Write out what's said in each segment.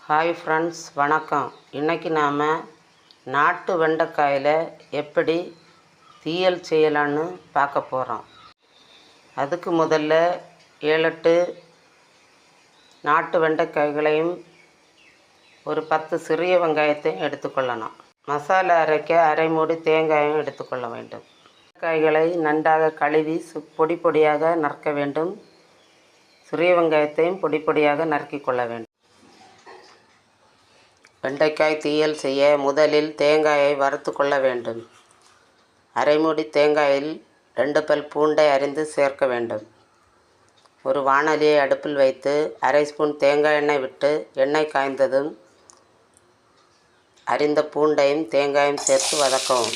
Hi friends, வணக்கம். இன்றைக்கி நாம் நாட்டு வெண்டைக்காயில் எப்படி தீயல் செய்யலான்னு பார்க்க போகிறோம். அதுக்கு முதல்ல 7-8 நாட்டு வெண்டைக்காய்களையும் ஒரு 10 சிறிய வெங்காயத்தையும் எடுத்துக்கொள்ளணும். மசாலா அரைக்க அரை மூடி தேங்காயும் எடுத்துக்கொள்ள வேண்டும். வெண்டைக்காய்களை நன்றாக கழுவி பொடி பொடியாக நறுக்க வேண்டும். சிறிய வெங்காயத்தையும் பொடி பொடியாக நறுக்கி கொள்ள வேண்டும். வெண்டைக்காய் தீயல் செய்ய முதலில் தேங்காயை வறுத்து கொள்ள வேண்டும். அரை மூடி தேங்காயில் 2 பல் பூண்டை அரிந்து சேர்க்க வேண்டும். ஒரு வாணலியை அடுப்பில் வைத்து அரை ஸ்பூன் தேங்காய் எண்ணெய் விட்டு எண்ணெய் காய்ந்ததும் அரிந்த பூண்டையும் தேங்காயும் சேர்த்து வதக்கவும்.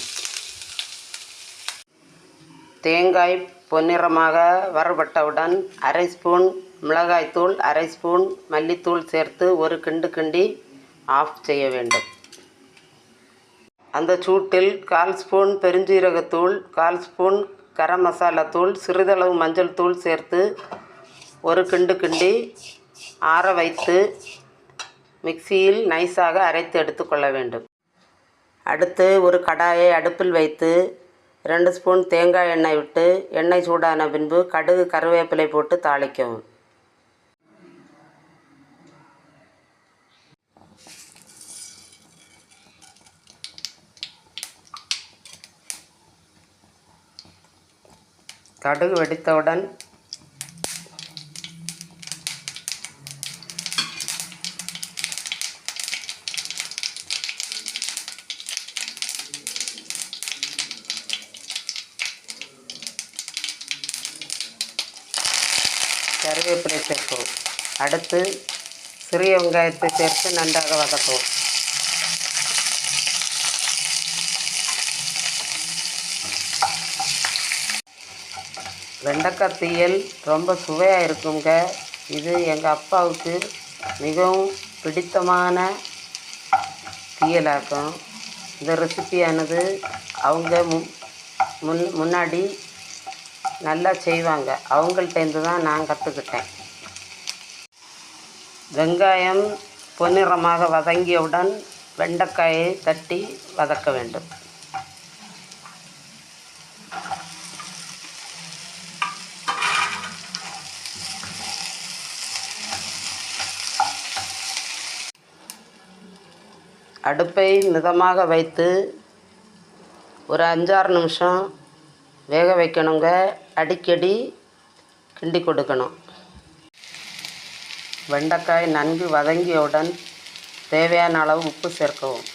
தேங்காய் பொன்னிறமாக வறுபட்டவுடன் அரை ஸ்பூன் மிளகாய்த்தூள், அரை ஸ்பூன் மல்லித்தூள் சேர்த்து ஒரு கிண்டு கிண்டி ஆஃப் செய்ய வேண்டும். அந்த சூட்டில் 1/4 ஸ்பூன் பெருஞ்சீரகத்தூள், 1/4 ஸ்பூன் கரம் மசாலா தூள், சிறிதளவு மஞ்சள் தூள் சேர்த்து ஒரு கிண்டு கிண்டி ஆற வைத்து மிக்சியில் நைஸாக அரைத்து எடுத்துக்கொள்ள வேண்டும். அடுத்து ஒரு கடாயை அடுப்பில் வைத்து 2 ஸ்பூன் தேங்காய் எண்ணெய் விட்டு எண்ணெய் சூடான பின்பு கடுகு கருவேப்பிலை போட்டு தாளிக்கவும். கடுகு வெடித்தவுடன் கருவேப்பிலை சேர்க்கவும். அடுத்து சிறிய வெங்காயத்தை சேர்த்து நன்றாக வதக்கவும். வெண்டைக்காய் தீயல் ரொம்ப சுவையாக இருக்குங்க. இது எங்கள் அப்பாவுக்கு மிகவும் பிடித்தமான தீயலாகும். இந்த ரெசிபியானது அவங்க முன்னாடி நல்லா செய்வாங்க. அவங்கள்ட்டேருந்து தான் நான் கற்றுக்கிட்டேன். வெங்காயம் பொன்னிறமாக வதங்கியவுடன் வெண்டைக்காயை தட்டி வதக்க வேண்டும். அடுப்பை மிதமாக வைத்து ஒரு 5-6 நிமிஷம் வேக வைக்கணுங்க. அடிக்கடி கிண்டி கொடுக்கணும். வெண்டைக்காய் நன்கு வதங்கியவுடன் தேவையான அளவு உப்பு சேர்க்கவும்.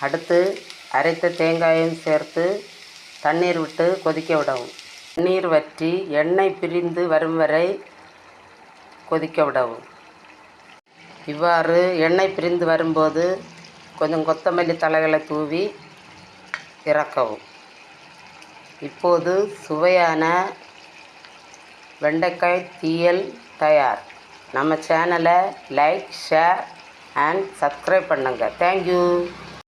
அடுத்து அரைத்த தேங்காயும் சேர்த்து தண்ணீர் விட்டு கொதிக்க விடவும். தண்ணீர் வற்றி எண்ணெய் பிரிந்து வரும் வரை கொதிக்க விடவும். இவ்வாறு எண்ணெய் பிரிந்து வரும்போது கொஞ்சம் கொத்தமல்லி தழைகளை தூவி இறக்கவும். இப்போது சுவையான வெண்டைக்காய் தீயல் தயார். நம்ம சேனலை லைக், ஷேர் அண்ட் சப்ஸ்கிரைப் பண்ணுங்கள். தேங்க்யூ.